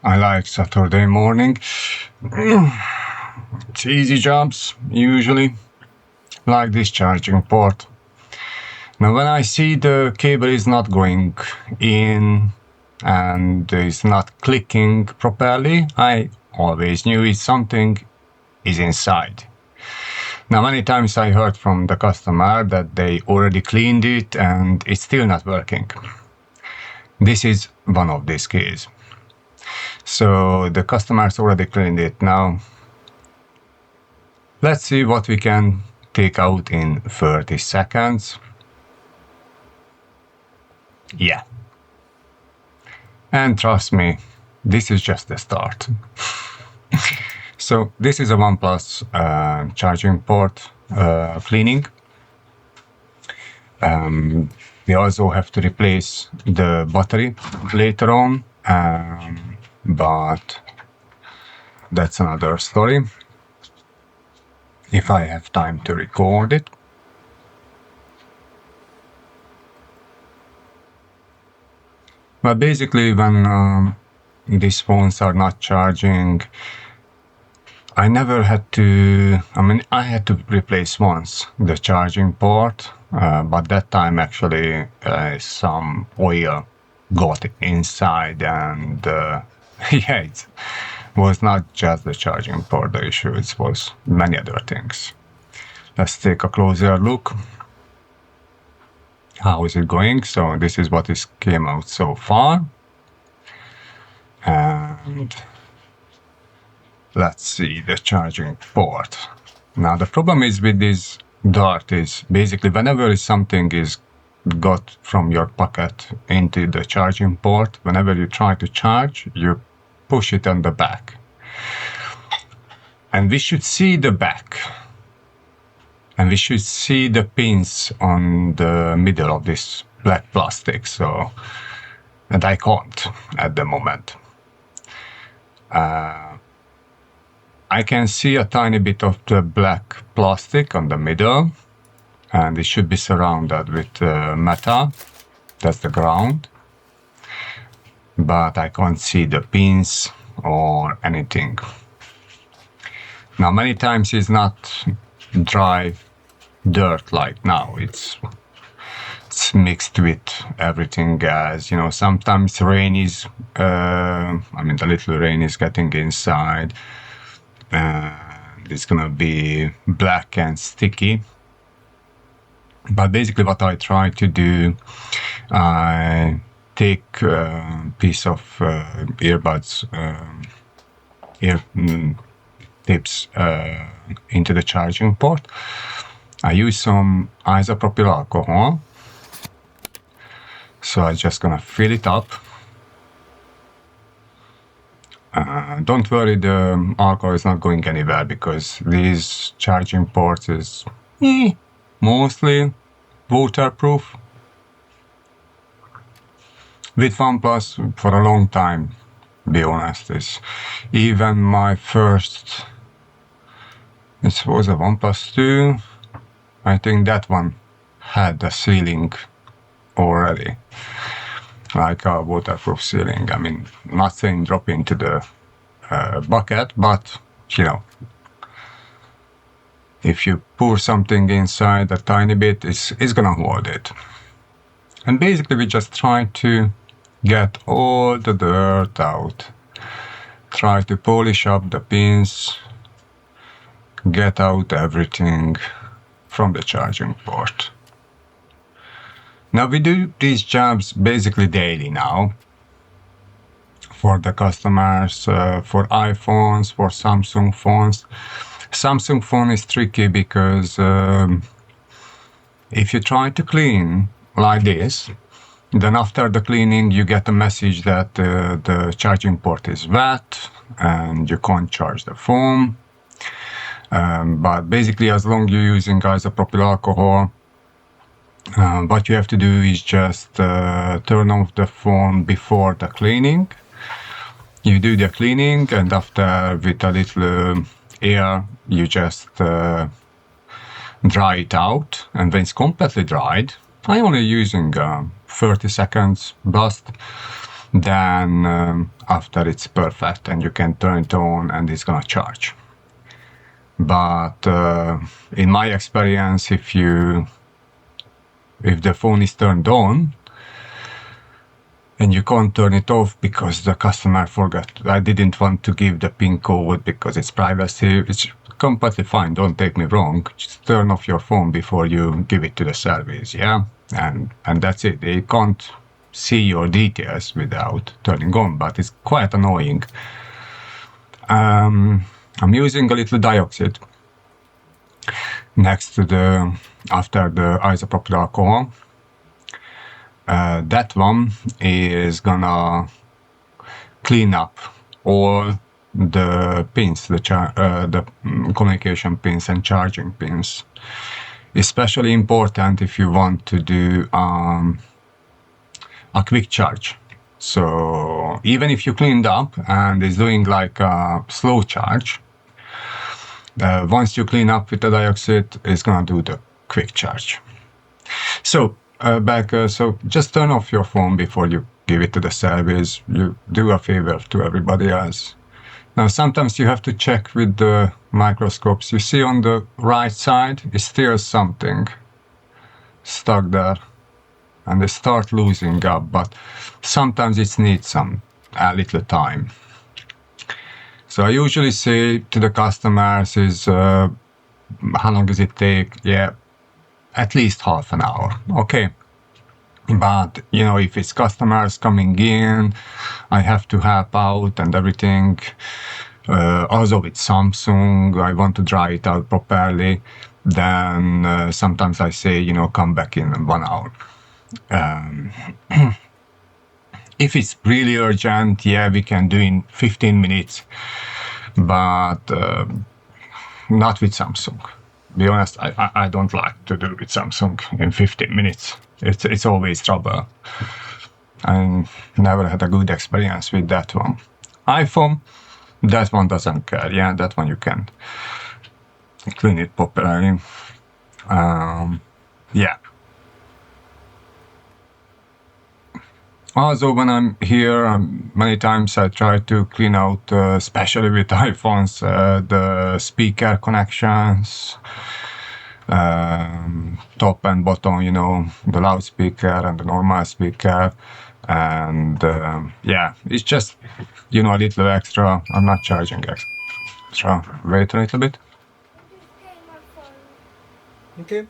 I like Saturday morning. It's easy jobs, usually, like this charging port. Now, when I see the cable is not going in and it's not clicking properly, I always knew it's something is inside. Now, many times I heard from the customer that they already cleaned it and it's still not working. This is one of these cases. So the customers already cleaned it. Now, let's see what we can take out in 30 seconds. Yeah. And trust me, this is just the start. So this is a OnePlus charging port cleaning. We also have to replace the battery later on, but that's another story. If I have time to record it. But basically, when these phones are not charging, I never had to, I had to replace once the charging port, but that time actually some oil got inside and yeah, it was not just the charging port the issue, it was many other things. Let's take a closer look. How is it going? So this is what is came out so far. And let's see the charging port. Now the problem is with this dart is basically whenever something is got from your pocket into the charging port, whenever you try to charge, you push it on the back. And we should see the back. And we should see the pins on the middle of this black plastic. So, and I can't at the moment. I can see a tiny bit of the black plastic on the middle, and it should be surrounded with metal. That's the ground. But I can't see the pins or anything. Now, many times it's not dry dirt like now. It's mixed with everything as, sometimes rain is, the little rain is getting inside. It's gonna be black and sticky. But basically what I try to do, I take a piece of earbuds, ear tips into the charging port. I use some isopropyl alcohol. So I'm just gonna fill it up. Don't worry, the alcohol is not going anywhere because these charging ports is mostly waterproof. With OnePlus for a long time, be honest, is even my first, it was a OnePlus 2, I think that one had a sealing already, like a waterproof sealing. Nothing drop into the bucket, but if you pour something inside a tiny bit, it's gonna hold it. And basically we just try to get all the dirt out, try to polish up the pins, get out everything from the charging port. Now we do these jobs basically daily now for the customers, for iPhones, for Samsung phones. Samsung phone is tricky because if you try to clean like this, then after the cleaning you get a message that the charging port is wet and you can't charge the phone. But basically as long as you're using isopropyl alcohol, what you have to do is just turn off the phone before the cleaning. You do the cleaning and after with a little air you just dry it out, and when it's completely dried, I'm only using 30 seconds burst. then after it's perfect and you can turn it on and it's gonna charge. But in my experience, if the phone is turned on and you can't turn it off because the customer forgot, I didn't want to give the PIN code because it's privacy, it's completely fine, don't take me wrong. Just turn off your phone before you give it to the service, yeah? And that's it. They can't see your details without turning on, but it's quite annoying. I'm using a little dioxide next to after the isopropyl alcohol. That one is gonna clean up all the pins, the communication pins and charging pins. Especially important if you want to do a quick charge. So even if you cleaned up and it's doing like a slow charge, once you clean up with the dioxide, it's gonna do the quick charge. So so just turn off your phone before you give it to the service. You do a favor to everybody else. Now sometimes you have to check with the microscopes. You see on the right side is still something stuck there, and they start losing up, but sometimes it needs a little time. So I usually say to the customers is how long does it take? Yeah, at least half an hour. Okay. But if it's customers coming in, I have to help out and everything. Also with Samsung, I want to dry it out properly. Then sometimes I say, come back in 1 hour. If it's really urgent, yeah, we can do in 15 minutes, but not with Samsung. Be honest, I don't like to do with Samsung in 15 minutes. It's always trouble. I never had a good experience with that one. iPhone, that one doesn't care. Yeah, that one you can clean it properly. Yeah. Also, when I'm here, many times I try to clean out, especially with iPhones, the speaker connections, top and bottom, the loudspeaker and the normal speaker. And yeah, it's just, a little extra. I'm not charging extra. Wait a little bit. Okay.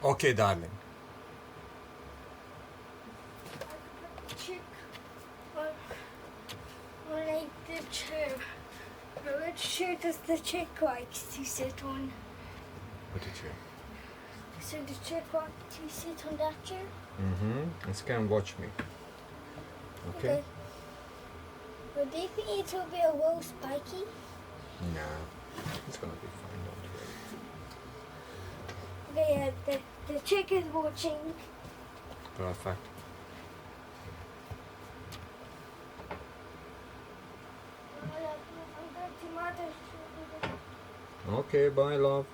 Okay, darling. The chair. Which chair does the chick like to sit on? What did you? So the chick like to sit on that chair? Mm-hmm. It can watch me. Okay? Would they think it will be a little spiky? No. It's gonna be fine, don't worry. Okay, yeah, the chick is watching. Perfect. Okay, bye, love.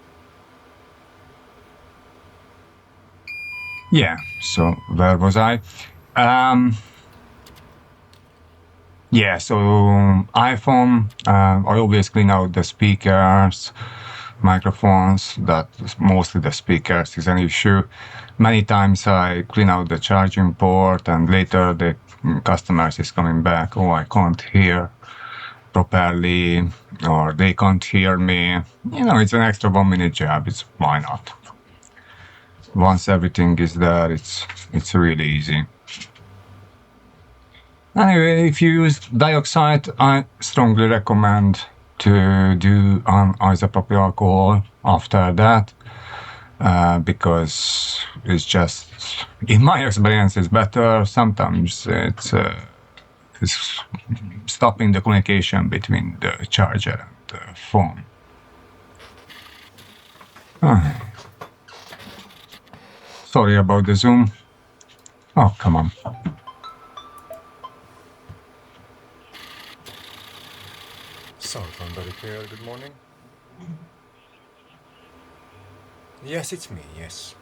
Yeah, so where was I? Yeah, so iPhone, I always clean out the speakers, microphones, that's mostly the speakers is an issue. Many times I clean out the charging port and later the customers is coming back, oh, I can't hear properly, or they can't hear me. It's an extra 1 minute job, why not? Once everything is there, it's really easy. Anyway, if you use dioxide, I strongly recommend to do isopropyl alcohol after that, because it's just, in my experience, it's better. Sometimes it's stopping the communication between the charger and the phone. Sorry about the zoom. Oh, come on. South London Repair, good morning. Yes, it's me, yes.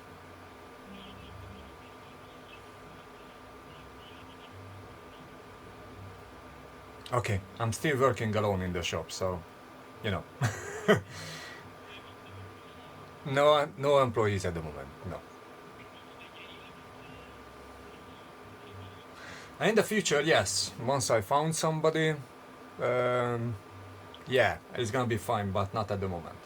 Okay, I'm still working alone in the shop, so, you know. No employees at the moment, no. And in the future, yes, once I found somebody, yeah, it's gonna be fine, but not at the moment.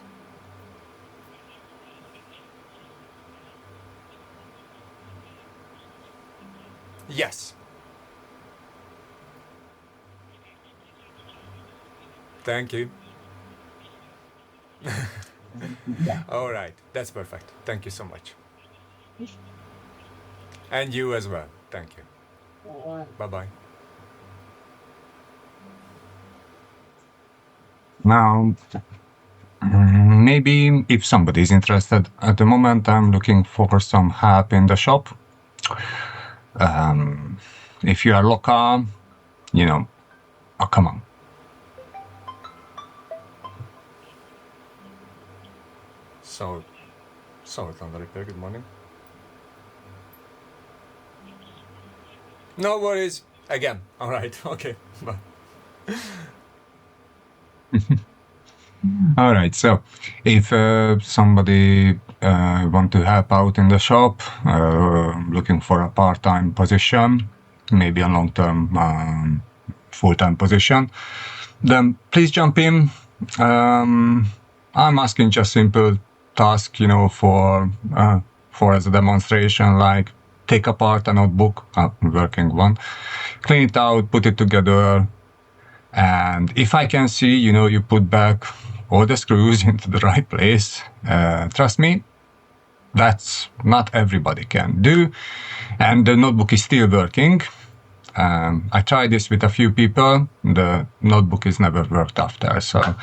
Yes. Thank you. All right, that's perfect. Thank you so much. And you as well. Thank you. Bye bye. Now, maybe if somebody is interested, at the moment I'm looking for some help in the shop. If you are local, you know, oh, come on. So, South London Repair, good morning. No worries. Again. All right. Okay. Bye. All right. So, if somebody want to help out in the shop, looking for a part-time position, maybe a long-term, full-time position, then please jump in. I'm asking just simple task, you know, for as a demonstration, like take apart a notebook, a working one, clean it out, put it together, and if I can see, you know, you put back all the screws into the right place, trust me, that's not everybody can do. And the notebook is still working. I tried this with a few people. The notebook is never worked after. So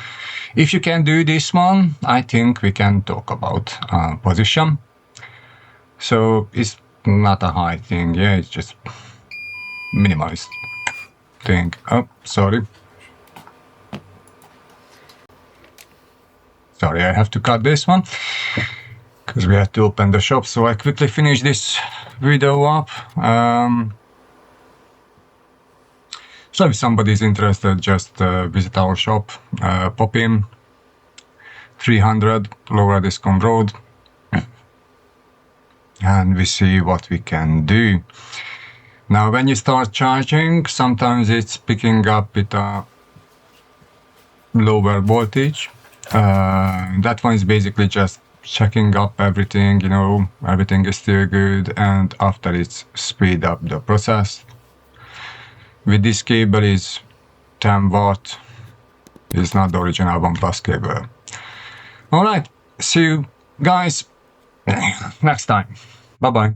if you can do this one, I think we can talk about position. So it's not a high thing. Yeah, it's just minimalist thing. Oh, sorry. Sorry, I have to cut this one because we had to open the shop. So I quickly finish this video up. So if somebody is interested, just visit our shop, pop in 300 Lower Discount Road, and we see what we can do. Now, when you start charging, sometimes it's picking up with a lower voltage. That one is basically just checking up everything, you know, everything is still good, and after it's speed up the process. With this cable is 10 watt. It's not the original OnePlus cable. All right, see you guys next time. Bye bye.